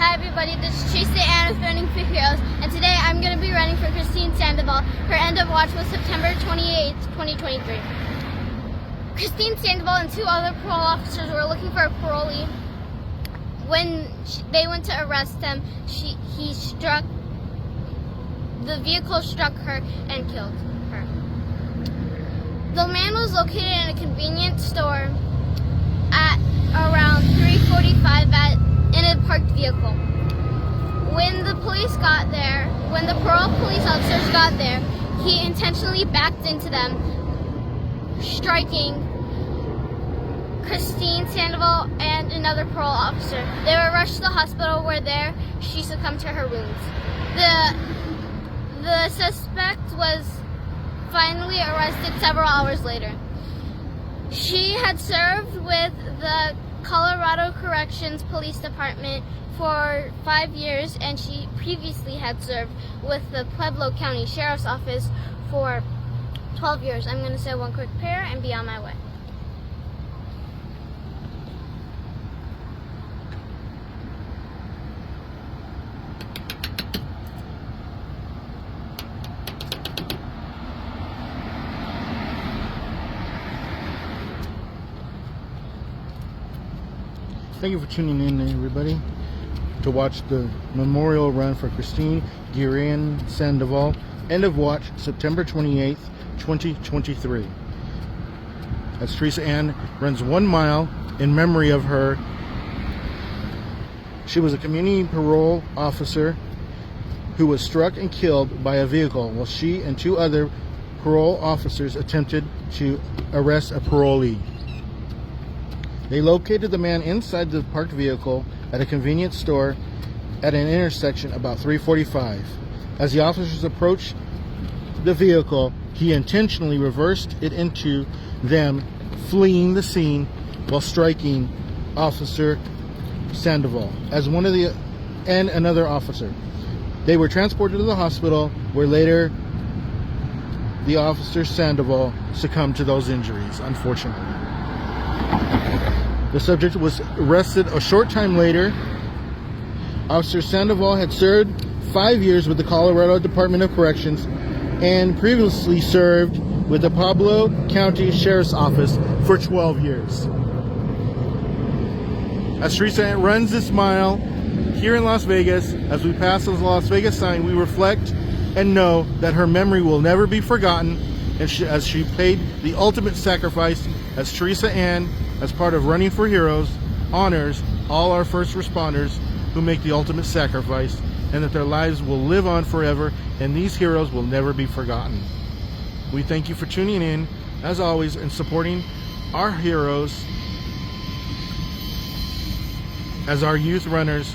Hi everybody, this is Tracy Ann with Running for Heroes, and today I'm going to be running for Guerin-Sandoval. Her end of watch was September 28th, 2023. Guerin-Sandoval and two other parole officers were looking for a parolee. When they went to arrest him, the vehicle struck her and killed her. The man was located in a convenience store at around 3:45 in a parked vehicle. When the parole police officers got there, he intentionally backed into them, striking Guerin-Sandoval and another parole officer. They were rushed to the hospital where there she succumbed to her wounds. The suspect was finally arrested several hours later. She had served with the Colorado Corrections Police Department for 5 years, and she previously had served with the Pueblo County Sheriff's Office for 12 years. I'm going to say one quick prayer and be on my way. Thank you for tuning in, everybody, to watch the memorial run for Christine Guerin-Sandoval. End of watch, September 28th, 2023. As Teresa Ann runs 1 mile in memory of her. She was a community parole officer who was struck and killed by a vehicle while she and two other parole officers attempted to arrest a parolee. They located the man inside the parked vehicle at a convenience store at an intersection about 3:45. As the officers approached the vehicle, he intentionally reversed it into them, fleeing the scene while striking Officer Sandoval and another officer. They were transported to the hospital, where later the Officer Sandoval succumbed to those injuries, unfortunately. The subject was arrested a short time later. Officer Sandoval had served 5 years with the Colorado Department of Corrections and previously served with the Pueblo County Sheriff's Office for 12 years. As Teresa runs this mile here in Las Vegas, as we pass the Las Vegas sign, we reflect and know that her memory will never be forgotten, and as she paid the ultimate sacrifice, as Teresa Ann, as part of Running for Heroes, honors all our first responders who make the ultimate sacrifice, and that their lives will live on forever, and these heroes will never be forgotten. We thank you for tuning in, as always, and supporting our heroes as our youth runners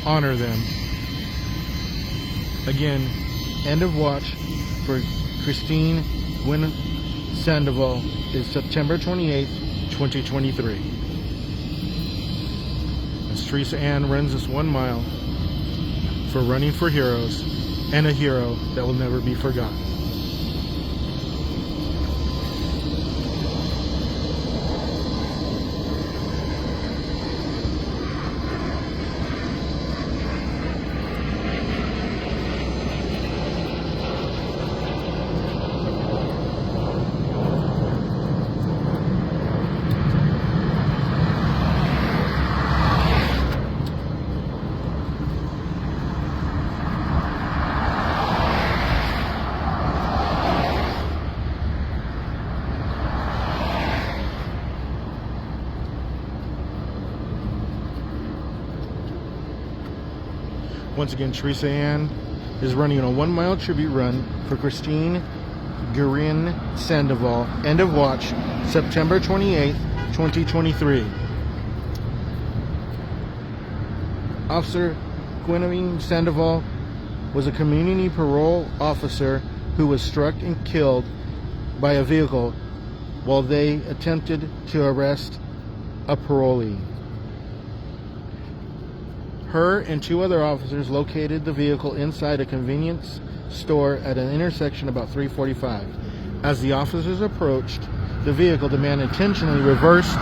honor them. Again, end of watch for Christine Guerin-Sandoval is September 28th, 2023. As Teresa Ann runs this 1 mile for Running for Heroes, and a hero that will never be forgotten. Once again, Teresa Ann is running a 1 mile tribute run for Christine Guerin-Sandoval. End of watch, September 28th, 2023. Officer Guerin-Sandoval was a community parole officer who was struck and killed by a vehicle while they attempted to arrest a parolee. Her and two other officers located the vehicle inside a convenience store at an intersection about 3:45. As the officers approached the vehicle, the man intentionally reversed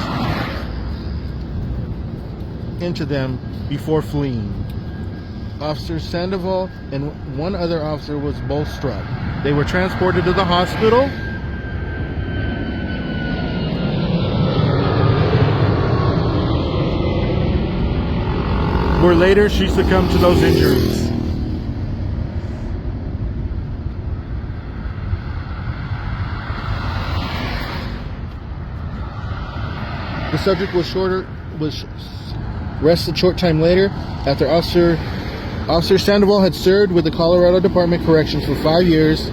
into them before fleeing. Officer Sandoval and one other officer was both struck. They were transported to the hospital. Where later she succumbed to those injuries. The subject was arrested short time later after Officer Sandoval had served with the Colorado Department of Corrections for 5 years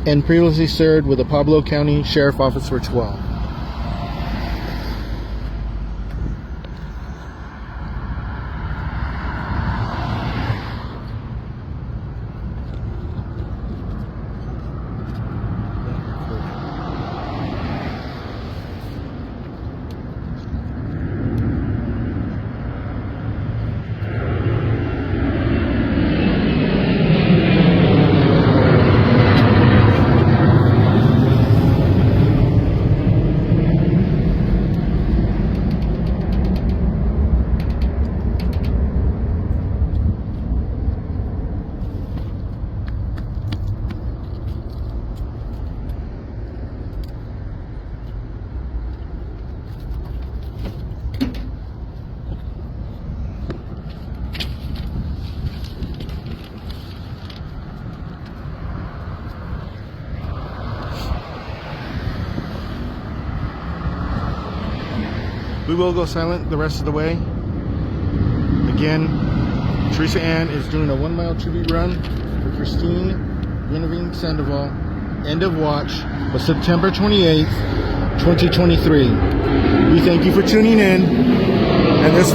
and previously served with the Pablo County Sheriff Office for 12. We will go silent the rest of the way. Again, Teresa Ann is doing a 1 mile tribute run for Christine Guerin-Sandoval. End of watch was September 28th, 2023. We thank you for tuning in. And this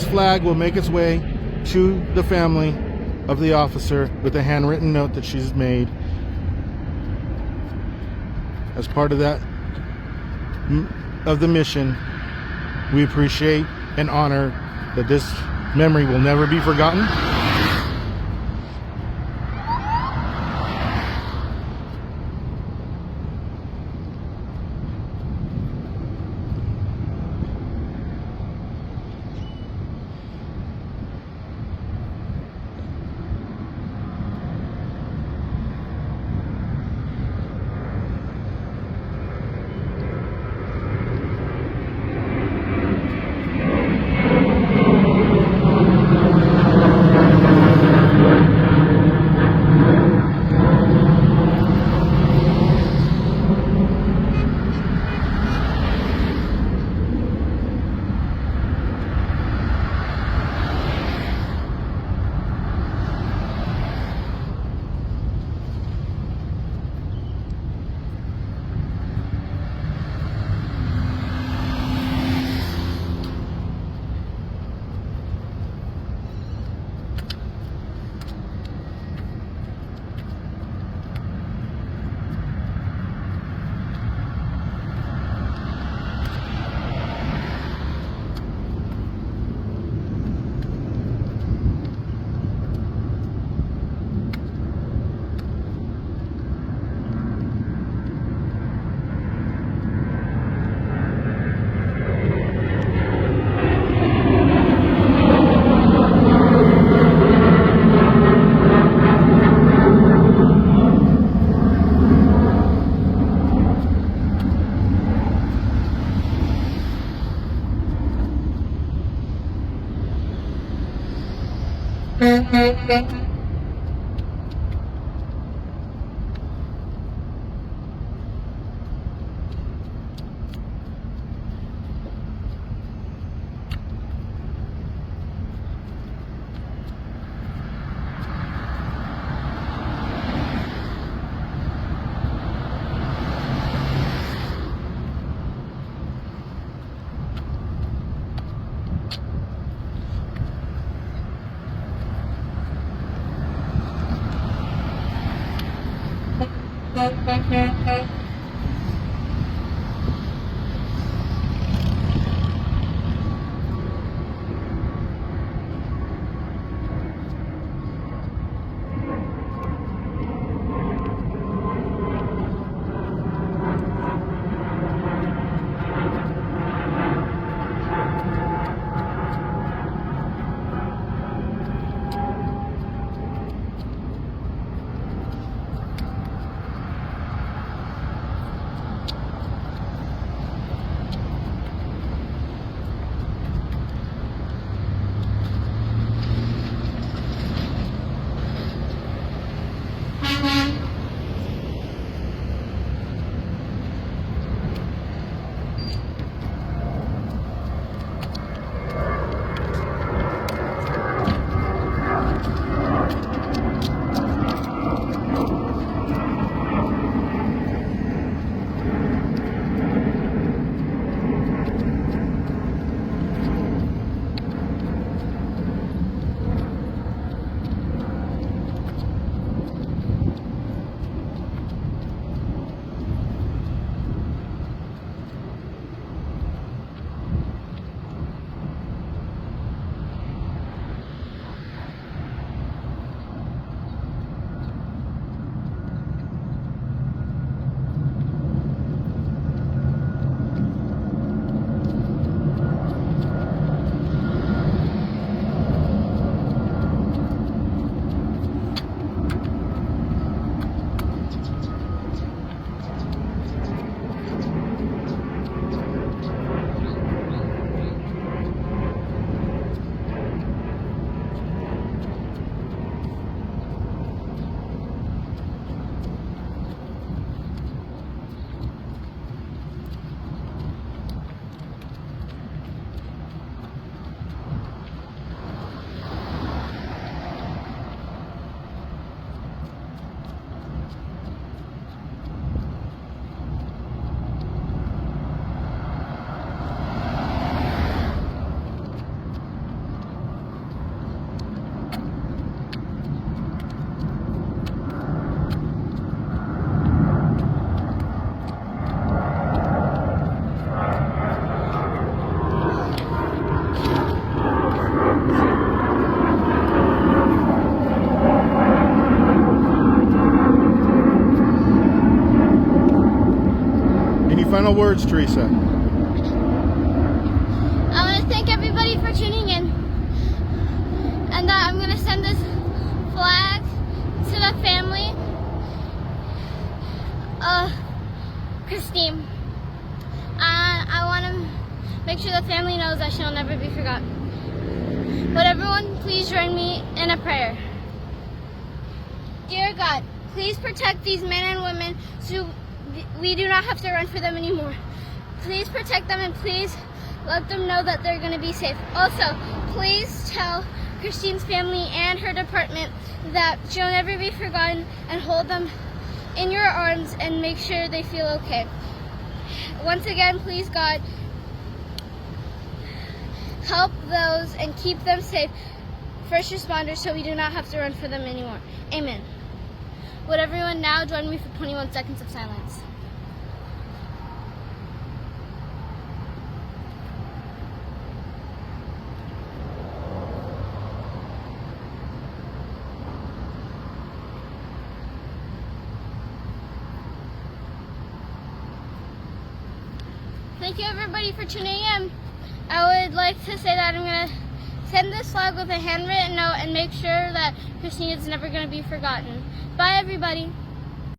flag will make its way to the family of the officer with a handwritten note that she's made. As part of the mission, we appreciate and honor that this memory will never be forgotten. final words, Teresa. I want to thank everybody for tuning in, and I'm going to send this flag to the family of Christine. I want to make sure the family knows that she'll never be forgotten. But everyone, please join me in a prayer. Dear God, please protect these men and women so we do not have to run for them anymore. Please protect them and please let them know that they're going to be safe. Also, please tell Christine's family and her department that she'll never be forgotten, and hold them in your arms and make sure they feel okay. Once again, please God, help those and keep them safe, first responders, so we do not have to run for them anymore. Amen. Would everyone now join me for 21 seconds of silence? Thank you everybody for tuning in. I would like to say that I'm going to send this flag with a handwritten note and make sure that Christine is never going to be forgotten. Bye everybody.